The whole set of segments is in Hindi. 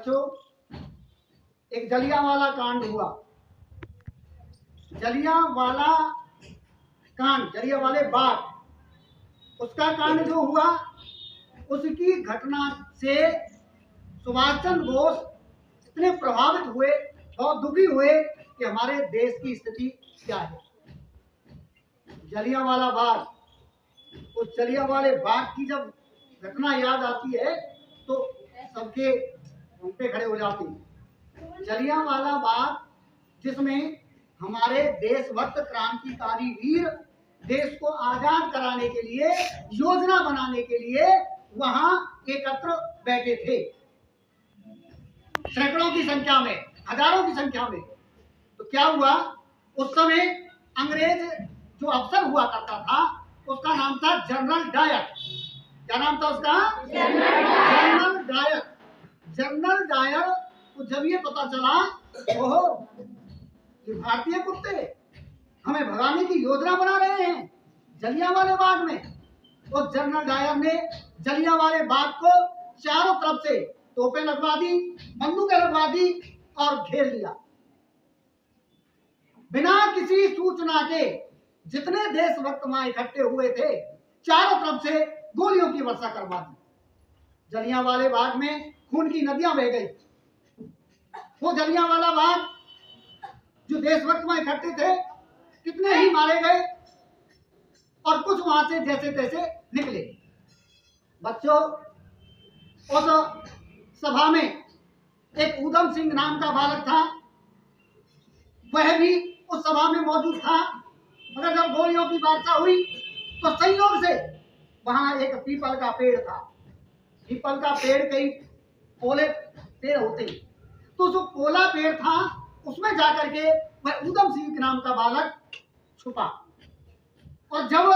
बच्चों, एक जलियांवाला कांड हुआ। जलियांवाला कांड, जलियांवाले बाग, उसका कांड जो हुआ, उसकी घटना से सुभाष चंद्र बोस इतने प्रभावित हुए, बहुत दुखी हुए कि हमारे देश की स्थिति क्या है। जलियांवाला बाग, उस जलियांवाले बाग की जब घटना याद आती है तो सबके रोंगटे खड़े हो जाते हैं। जलियांवाला बाग, जिसमें हमारे देशभक्त क्रांतिकारी वीर देश को आजाद कराने के लिए, योजना बनाने के लिए वहां एकत्र बैठे थे, सैकड़ों की संख्या में, हजारों की संख्या में। तो क्या हुआ, उस समय अंग्रेज जो अफसर हुआ करता था, उसका नाम था जनरल डायर। क्या नाम था उसका? General Dyer. जनरल डायर को जब ये पता चला, ओहो, ये भारतीय कुत्ते हमें भगाने की योजना बना रहे हैं जलियांवाले बाग में, तो जनरल डायर ने जलियांवाले बाग को चारों तरफ से तोपें लगवा दी, बंदूकें लगवा दी और घेर लिया। बिना किसी सूचना के जितने देशभक्त वहां इकट्ठे हुए थे, चारों तरफ से गोलियों की वर्षा करवा दी। जलियांवाले बाग में खून की नदियां बह गई। वो जलियांवाला बाग, जो देशभक्त वहां इकट्ठे थे, कितने ही मारे गए और कुछ वहां से जैसे तैसे निकले। बच्चों, उस सभा में एक उधम सिंह नाम का बालक था, वह भी उस सभा में मौजूद था। मगर जब गोलियों की वर्षा हुई तो संयोग से वहां एक पीपल का पेड़ था। पीपल का पेड़ कई पोले पेड़ होते हैं, तो जो पोला पेड़ था उसमें जाकर के वह उधम सिंह नाम का बालक छुपा। और जब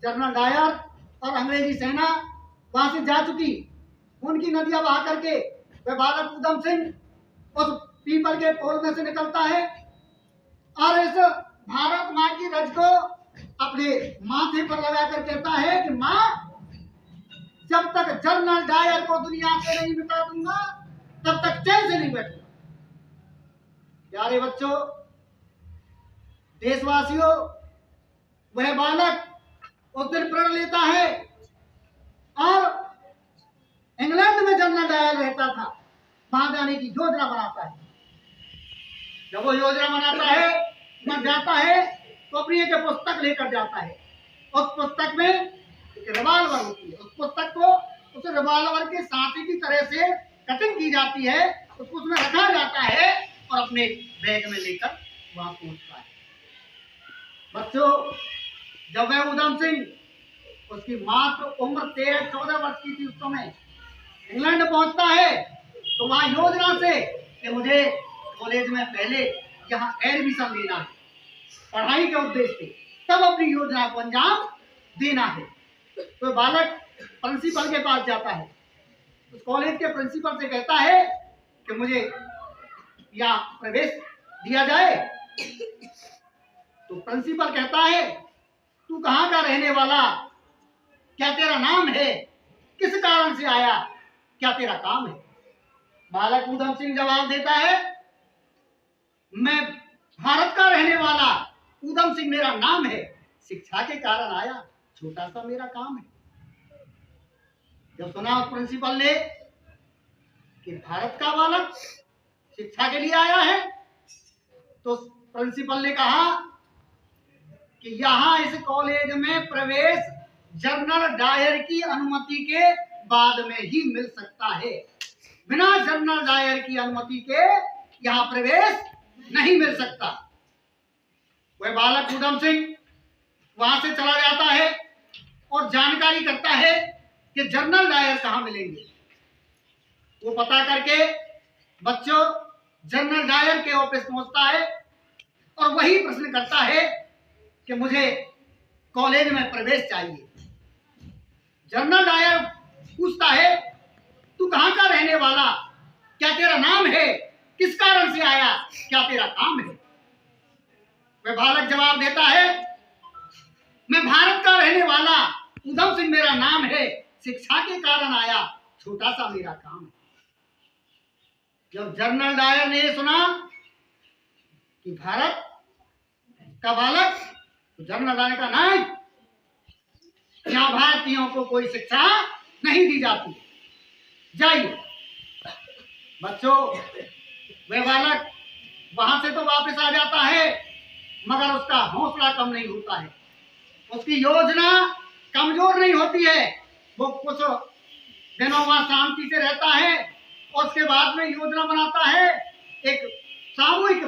जनरल डायर और अंग्रेजी सेना वहां से जा चुकी, उनकी नदियां बहा करके वह बालक उधम सिंह उस पीपल के पोल में से निकलता है और इस भारत माँ की रज को अपने माथे पर लगा कर कहता है कि माँ, जब तक जनरल डायर को दुनिया से नहीं मिटा दूंगा तब तक चैन से नहीं बैठूंगा। प्यारे बच्चों, देशवासियों, वह बालक उस दिन प्रण लेता है और इंग्लैंड में जनरल डायर रहता था, वहां जाने की योजना बनाता है। जब वो योजना बनाता है, वहां जाता है तो अपनी एक पुस्तक लेकर जाता है। उस पुस्तक में एक रिवाल्वर होती है। उस पुस्तक को उस रिवाल्वर के सांचे की तरह से कटिंग की जाती है, उसको उसमें रखा जाता है और अपने बैग में लेकर वहां पहुंचता है। बच्चों, जब वह उधम सिंह, उसकी मात्र उम्र 13-14 वर्ष की थी, उस समय इंग्लैंड पहुंचता है तो वहां योजना से कि मुझे कॉलेज में पहले यहाँ एडमिशन लेना है, पढ़ाई के उद्देश्य से, तब अपनी योजना को अंजाम देना है। तो बालक प्रिंसिपल के पास जाता है, उस कॉलेज के प्रिंसिपल से कहता है कि मुझे यहाँ प्रवेश दिया जाए। तो प्रिंसिपल कहता है, तू कहाँ का रहने वाला, क्या तेरा नाम है, किस कारण से आया, क्या तेरा काम है? बालक उधम सिंह जवाब देता है, मैं भारत का रहने वाला उधम सिंह मेरा नाम है, शिक्षा के कारण आया, छोटा सा मेरा काम है। जब सुना उस प्रिंसिपल ने कि भारत का बालक शिक्षा के लिए आया है, तो प्रिंसिपल ने कहा कि यहाँ इस कॉलेज में प्रवेश जनरल डायर की अनुमति के बाद में ही मिल सकता है। बिना जनरल डायर की अनुमति के यहाँ प्रवेश नहीं मिल सकता। वह बालक उधम सिंह वहां से चला जाता है और जानकारी करता है कि जनरल डायर कहाँ मिलेंगे। वो पता करके बच्चों जनरल डायर के ऑफिस पहुंचता है और वही प्रश्न करता है कि मुझे कॉलेज में प्रवेश चाहिए। जनरल डायर पूछता है, तू कहाँ का रहने वाला, क्या तेरा नाम है, किस कारण से आया, क्या तेरा काम है? वह बालक जवाब देता है, मैं भारत का रहने वाला उधम सिंह मेरा नाम है, शिक्षा के कारण आया, छोटा सा मेरा काम है। जब जनरल डायर ने सुना कि भारत का बालक, तो जनरल डायर का नहीं, यहाँ भारतीयों को कोई शिक्षा नहीं दी जाती, जाइए। बच्चों, वह बालक वहां से तो वापस आ जाता है, मगर उसका हौसला कम नहीं होता है, उसकी योजना कमजोर नहीं होती है। वो कुछ दिनों वहां शांति से रहता है और उसके बाद में योजना बनाता है, एक सामूहिक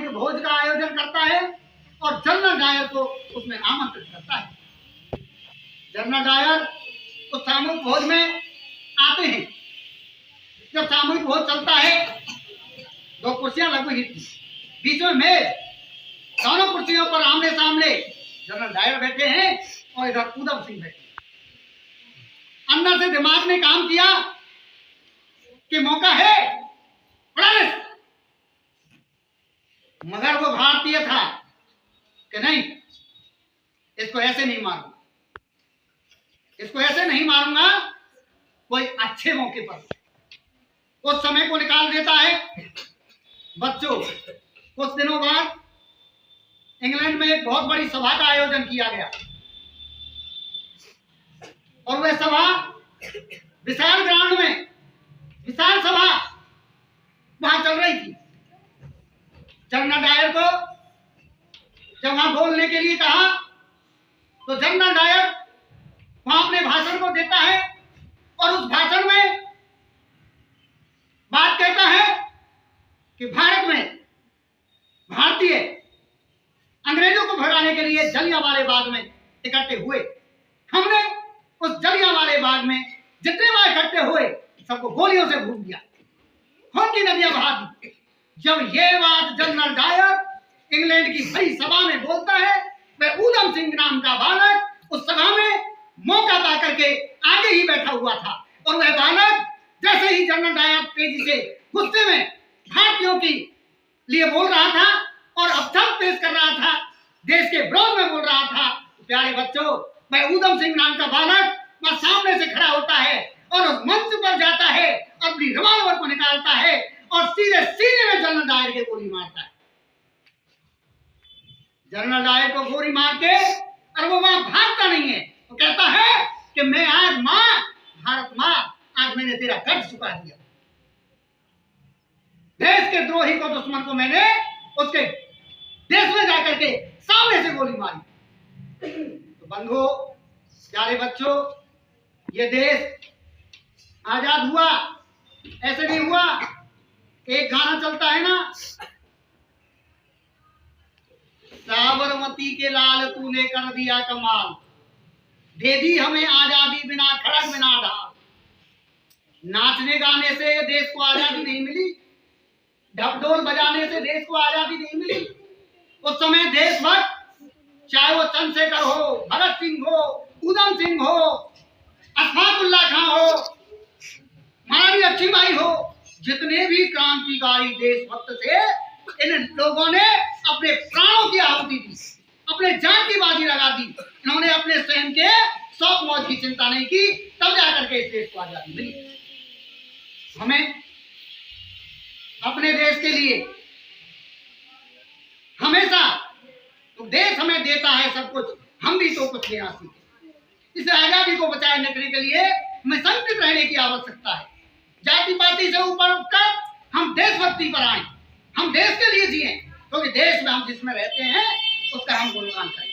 भोज का आयोजन करता है और जनरल डायर को उसमें आमंत्रित करता है। जनरल डायर उस सामूहिक भोज में आते हैं। जब सामूहिक भोज चलता है, 2 कुर्सियां लगी हुई थी, बीच में मेज, दोनों कुर्सियों पर आमने सामने जनरल डायर बैठे हैं और इधर उधम सिंह बैठे। अंदर से दिमाग ने काम किया कि मौका है, मगर वो भारतीय था कि नहीं, इसको ऐसे नहीं मारूंगा, इसको ऐसे नहीं मारूंगा, कोई अच्छे मौके पर उस समय को निकाल देता है। बच्चों, कुछ दिनों बाद इंग्लैंड में एक बहुत बड़ी सभा का आयोजन किया गया और वह सभा विशाल ग्राउंड में, विशाल सभा वहां चल रही थी। जनरल डायर को जब वहां बोलने के लिए कहा तो जनरल डायर वहां अपने भाषण को देता है और उस भाषण में बात कहता है कि भारत में भारतीय अंग्रेजों को भगाने के लिए जलियांवाले बाग में इकट्ठे हुए। हमने उस जलियांवाले बाग में जितने बार इकट्ठे हुए सबको गोलियों से भून दिया, खून की नदियां बहा दी। जब ये बात जनरल डायर इंग्लैंड की बड़ी सभा में बोलता है, वह ऊधम सिंह नाम का बालक उस सभा में मौका पा करके आगे ही बैठा हुआ था और वह बालक जैसे ही जनरल डायर तेजी से गुस्से में भारतीयों की लिए बोल रहा था और अवसर पेश कर रहा था, देश के विरोध में बोल रहा था, प्यारे बच्चों, वह ऊधम सिंह नाम का बालक वह सामने से खड़ा होता है और उस मंच पर जाता है, अपनी रिवॉल्वर को निकालता है और सीधे सीने में जनरल डायर के गोली मारता है। जनरल डायर को गोली मार के और वो वहां भागता नहीं है, वो कहता है कि मैं आज मां, भारत मां, आज मैंने तेरा कर्ज चुका दिया। देश के द्रोही को, दुश्मन को मैंने उसके देश में जाकर के सामने से गोली मारी। तो बंधुओं, प्यारे बच्चों, ये देश आजाद हुआ ऐसे नहीं हुआ। एक गाना चलता है ना, साबरमती के लाल तूने कर दिया कमाल, दे दी हमें आजादी बिना खड़ग बिना ढाल। नाचने गाने से देश को आजादी नहीं मिली, ढपढोल बजाने से देश को आजादी नहीं मिली। उस समय देशभक्त, चाहे वो चंद्रशेखर हो, भगत सिंह हो, ऊधम सिंह हो, अशफाकुल्ला खां हो, महारानी लक्ष्मीबाई हो, जितने भी क्रांतिकारी देशभक्त थे, इन लोगों ने अपने प्राणों की आहुति दी, अपने जान की बाजी लगा दी। इन्होंने अपने स्वयं के शौक मौज की चिंता नहीं की, तब जाकर के इस देश को आजादी मिली। हमें अपने देश के लिए हमेशा, तो देश हमें देता है सब कुछ, हम भी तो कुछ देना सीखें। इस आजादी को बचाए रखने के लिए हमें संकल्पित रहने की आवश्यकता है। जाति पाति से ऊपर उठकर हम देशभक्ति पर आए, हम देश के लिए जिए, क्योंकि देश में हम जिसमें रहते हैं उसका हम गुणगान करें।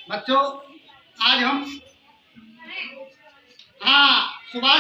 बच्चों, आज हम सुभाष